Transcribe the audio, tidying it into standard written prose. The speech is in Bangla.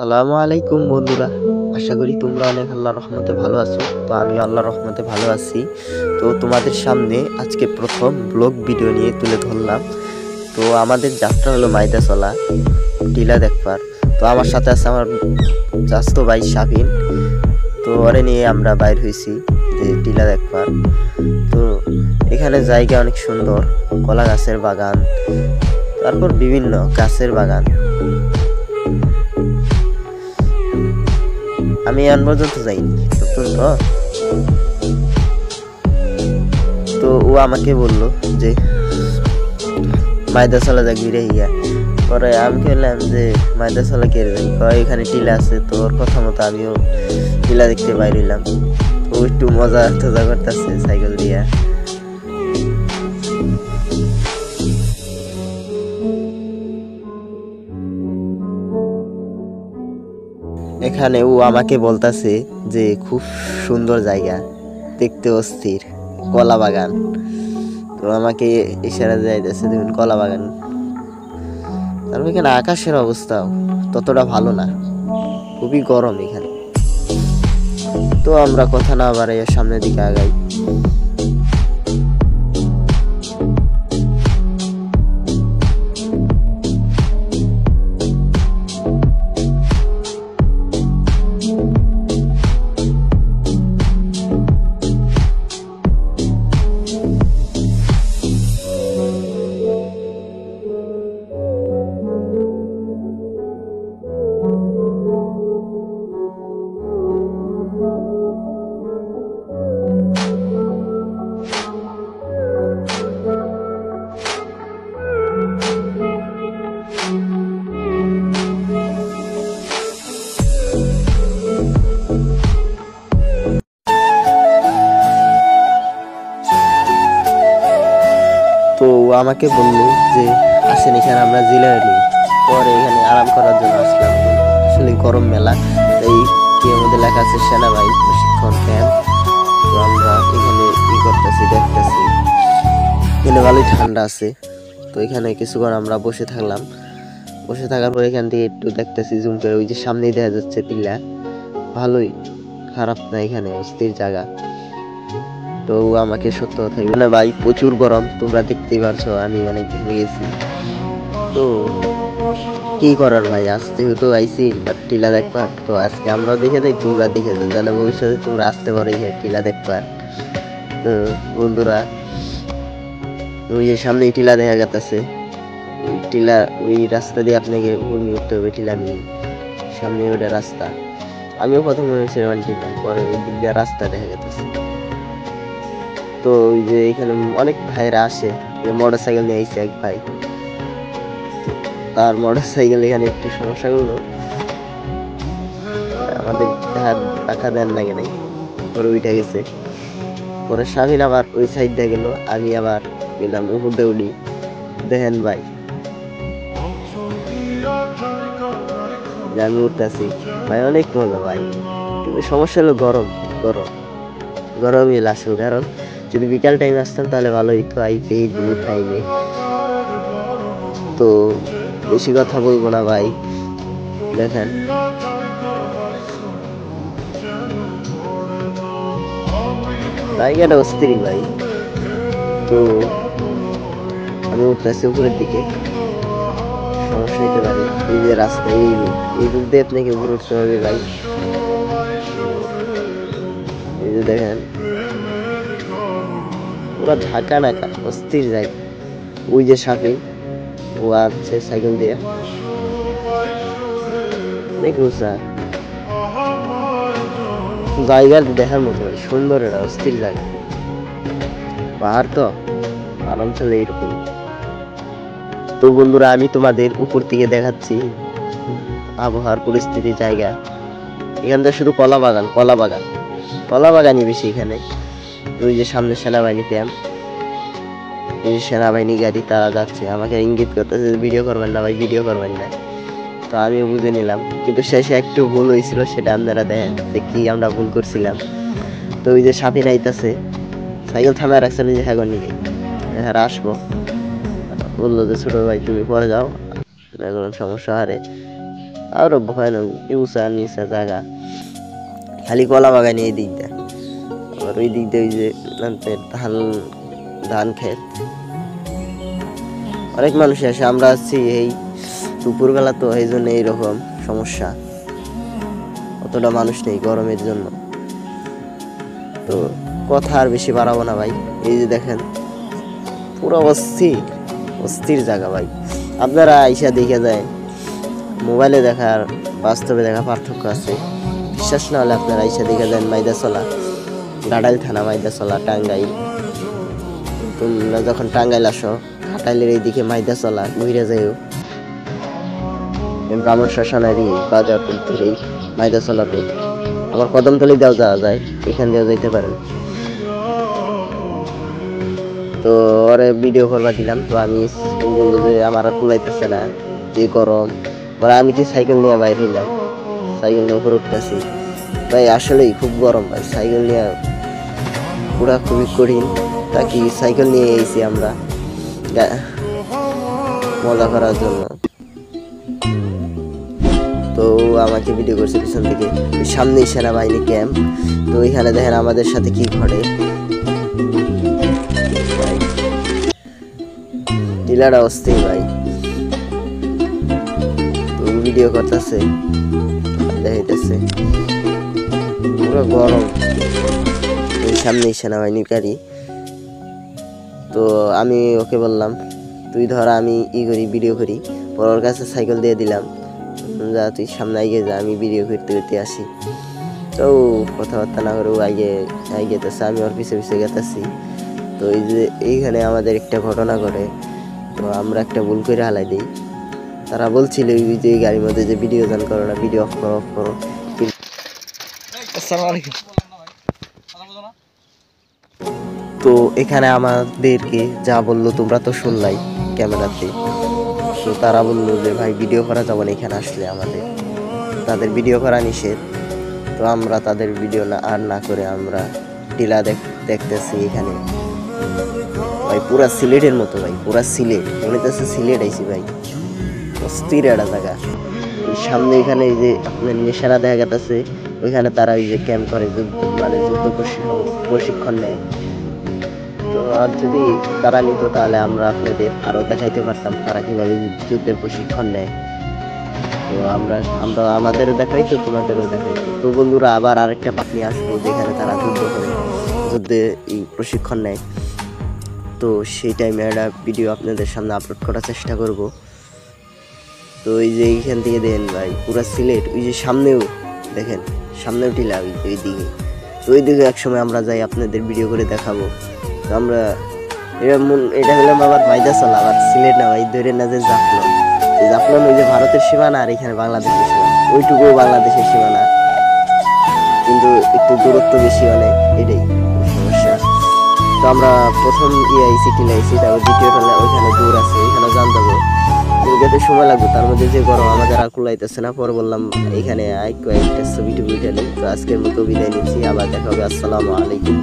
আসসালামু আলাইকুম বন্ধুরা। আশা করি তোমরা অনেক আল্লাহর রহমতে ভালো আছো। তো আমি আল্লাহর রহমতে ভালো আছি। তো তোমাদের সামনে আজকে প্রথম ব্লগ ভিডিও নিয়ে তুলে ধরলাম। তো আমাদের যাত্রা হলো মাইদাসলা টিলা দেখবার। তো আমার সাথে আছে আমার চাচাতো ভাই শাবিন। তো ওরে নিয়ে আমরা বাইর হয়েছি যে টিলা দেখবার। তো এখানে জায়গা অনেক সুন্দর, কলা গাছের বাগান, তারপর বিভিন্ন গাছের বাগান। আমি এখন পর্যন্ত যাইনি তো ও আমাকে বললো যে মাইদাসলা যা ঘুরে ইয়া। পরে আমি বললাম যে মাইদাসলা কে যাই, এখানে টিলা আছে। তো ওর কথা মতো আমিও টিলা দেখতে বাইরিলাম। ও একটু মজা টজা করতেছে সাইকেল দিয়া। এখানে ও আমাকে বলতাছে যে খুব সুন্দর জায়গা, দেখতে অস্থির, কলা বাগান। তো আমাকে ইশারা যাইতেছে দেখুন কলা বাগান। তারপর এখানে আকাশের অবস্থাও ততটা ভালো না, খুবই গরম এখানে। তো আমরা কথা না বাড়াইয়া সামনের দিকে আগাই। তো ও আমাকে বললো যে আসেন এখানে আমরা জিরায় নিই। পরে এখানে আরাম করার জন্য আসলাম। আসলে গরম মেলা, তাই এর মধ্যে লেখা আছে সেনাবাহিনী প্রশিক্ষণ ক্যাম্প। তো আমরা এখানে করতেছি, দেখতেছি এখানে ভালোই ঠান্ডা আছে। তো এখানে কিছুক্ষণ আমরা বসে থাকলাম। বসে থাকার পর এখান থেকে একটু দেখতেছি জুম করে, ওই যে সামনেই দেখা যাচ্ছে টিলা। ভালোই, খারাপ না, এখানে অস্থির জায়গা। তো আমাকে সত্য কথা বলে ভাই প্রচুর গরম, তোমরা দেখতেই পারছো আমি অনেক ঘেমে গেছি। তো কি করার ভাই, আসতে তো আইসি টিলা দেখবার। তো আজকে আমরাও দেখে যাই, তোমরা দেখে যাও, যেন ভবিষ্যতে তোমরা আসতে পারো এই টিলা দেখবার। তো বন্ধুরা, ওই যে সামনে টিলা দেখা যাচ্ছে, ওই টিলা, ওই রাস্তা দিয়ে আপনাকে ঘুমিয়ে উঠতে হবে। টিলা নিয়ে সামনে ওটা রাস্তা। আমিও প্রথম মনে হয়েছিলাম টিলা, পরে ওই দিক দিয়ে রাস্তা দেখা যাচ্ছে। তো ওই যে এখানে অনেক ভাইরা আসে, মোটর সাইকেল নিয়ে আইসে এক ভাই। তার মোটর সাইকেল এখানে একটু সমস্যা করলো, আমাদের টাকা দেন লাগে নাই, পরে উঠে গেছে। পরে স্বামীন আবার ওই সাইড দিয়ে গেল, আমি আবার গেলাম উপরে উঠি। দেখেন ভাই, আমি উঠতেছি ভাই, অনেক মজা ভাই। কিন্তু সমস্যা হলো গরম, গরম গরমই আসল। কারণ যদি বিকাল টাইম আসতাম তাহলে ভালো হইতো, আইতে টাইমে। তো বেশি কথা বলবো না ভাই, দেখেন জায়গাটা অস্থির ভাই। তো আমি উঠতেছি উপরের দিকে, সমস্যা হইতে পারে। এই যে রাস্তা, এই দিক দিয়ে আপনাকে উপরে উঠতে হবে ভাই। এই যে দেখেন পুরো ঢাকা নাকা, অস্থির জায়গা। ওই যে সাথে ও আছে সাইকেল দিয়ে, অনেক উঁচা জায়গা, দেখার মতো সুন্দর, এটা অস্থির জায়গা। পাহাড় তো আরাম চলে এরকম। তো বন্ধুরা, আমি তোমাদের উপর থেকে দেখাচ্ছি আবহাওয়ার পরিস্থিতি, জায়গা। এখানটা শুধু কলা বাগান, কলা বাগান, কলা বাগানই বেশি এখানে। ওই যে সামনে সেনাবাহিনী ক্যাম্প, এই যে সেনাবাহিনী গাড়ি, তারা যাচ্ছে, আমাকে ইঙ্গিত করতেছে ভিডিও করবেন না ভাই, ভিডিও করবেন না। তো আমিও বুঝে নিলাম, কিন্তু শেষে একটু ভুল হয়েছিল, সেটা আপনারা দেখেন যে কি আমরা ভুল করছিলাম। তো ওই যে সাথী আইতাছে, সাইকেল থামায় রাখছে যে হ্যাঁ নিকে, হ্যাঁ আসবো। বললো যে ছোট ভাই তুমি পরে যাও, কোনো সমস্যা হারে। আরো ভয়ানক উঁচা নিচা জায়গা, খালি কলা বাগানে এই দিক দিয়ে, আবার ওই দিক দিয়ে ওই যে ধান ক্ষেত। অনেক মানুষ আসে, আমরা আছি এই দুপুরবেলা তো এই জন্য এইরকম সমস্যা, অতটা মানুষ নেই গরমের জন্য। তো কথা আর বেশি বাড়াবো না ভাই, এই যে দেখেন পুরো অস্থির জায়গা ভাই। আপনারা আইসা দেখে যায়, মোবাইলে দেখার বাস্তবে দেখা পার্থক্য আছে। বিশ্বাস না হলে আপনারা আইসা দেখে যান মাইদাসলা, গাড়াইল থানা মাইদাসলা, টাঙ্গাইল। তোমরা যখন টাঙ্গাইল আসো, ঘাটাইলের এইদিকে মাইদাসলা ঘুরে যাইও, ব্রাহ্মণ শ্মশানেরই বাজার এই মাইদাসলাতে। আবার কদমতলি দেওয়া যাওয়া যায়, এখান দিয়েও যাইতে পারেন। তো ওরে ভিডিও করবা দিলাম, তো আমি বললো যে আমার আর কুলাইতেছে না, যে গরম। পরে আমি কি সাইকেল নিয়ে বাইরে হইলাম, সাইকেল নিয়ে উপরে উঠতেছি ভাই। আসলেই খুব গরম ভাই, সাইকেল নিয়ে পুরা খুবই কঠিন। তা কি সাইকেল নিয়ে এসেছি আমরা মজা করার জন্য। তো আমাকে ভিডিও করছে পিছন থেকে, সামনেই সেনাবাহিনী ক্যাম্প। তো এখানে দেখেন আমাদের সাথে কি ঘটে, টিলাটা অস্থির ভাই। তো ভিডিও করতেছে, দেখাইতেছে পুরো গরম, সামনেই সেনাবাহিনীর গাড়ি। তো আমি ওকে বললাম তুই ধর, আমি করি ভিডিও করি। পর ওর কাছে সাইকেল দিয়ে দিলাম, যা তুই সামনে আগে যা, আমি ভিডিও করতে করতে আসি। তো কথাবার্তা না করে ও গেতেছে, আমি ওর পিছে পিছে গেতেছি। তো এই যে এইখানে আমাদের একটা ঘটনা ঘটে, তো আমরা একটা ভুল করে হালাই দিই। তারা বলছিল যে গাড়ির মধ্যে যে ভিডিও দান করো না, ভিডিও অফ করো। তো এখানে আমাদেরকে যা বললো তোমরা তো শুনলাই ক্যামেরাতে। তো তারা বললো যে ভাই ভিডিও করা যাবে না এখানে আসলে, আমাদের তাদের ভিডিও করা নিষেধ। তো আমরা তাদের ভিডিও না করে আমরা টিলা দেখতেছি এখানে ভাই, পুরা সিলেটের মতো ভাই, পুরা সিলেট মনে হচ্ছে সিলেট আইছি ভাই, অস্থির একটা জায়গা। সামনে এখানে এই যে আপনার নেশারা দেখা গেছে, ওইখানে তারা ওই যে ক্যাম্প করে, মানে যুদ্ধ প্রশিক্ষণ নেয়। তো আর যদি তারা নিত তাহলে আমরা আপনাদের আরো দেখাইতে পারতাম তারা কিভাবে যুদ্ধের প্রশিক্ষণ নেয়। তো আমরা আমাদেরও দেখাইতো, তোমাদেরও দেখাইতো। তো বন্ধুরা আবার আরেকটা পার্ট নিয়ে আসবো যেখানে তারা যুদ্ধে প্রশিক্ষণ নেয়। তো সেই টাইমে একটা ভিডিও আপনাদের সামনে আপলোড করার চেষ্টা করব। তো এই যে এইখান থেকে দেখেন ভাই পুরা সিলেট, ওই যে সামনেও দেখেন, সামনেও টিলা ওই দিকে। তো ওই দিকে একসময় আমরা যাই, আপনাদের ভিডিও করে দেখাবো। তো আমরা এটা হলাম আবার মাইদাসলা, আবার সিলেট না ভাই, ধরে না যে জাফলং ওই যে ভারতের সীমানা, আর এখানে বাংলাদেশের সীমানা, ওইটুকুও বাংলাদেশের সীমানা, কিন্তু একটু দূরত্ব বেশি অনেক, এটাই সমস্যা। তো আমরা প্রথম টিলা আইসি, তারপর দ্বিতীয়টা ওইখানে দূর আছে, ওইখানে জান যাবো, যেতে সময় লাগবে। তার মধ্যে যে গরম আমাদের আর কুলাইতেছে না। পরে বললাম এইখানে কয়েকটা ছবি টবি উঠে নিই। তো আজকের মতো বিদায় নিচ্ছি, আবার দেখা হবে। আসসালামু আলাইকুম।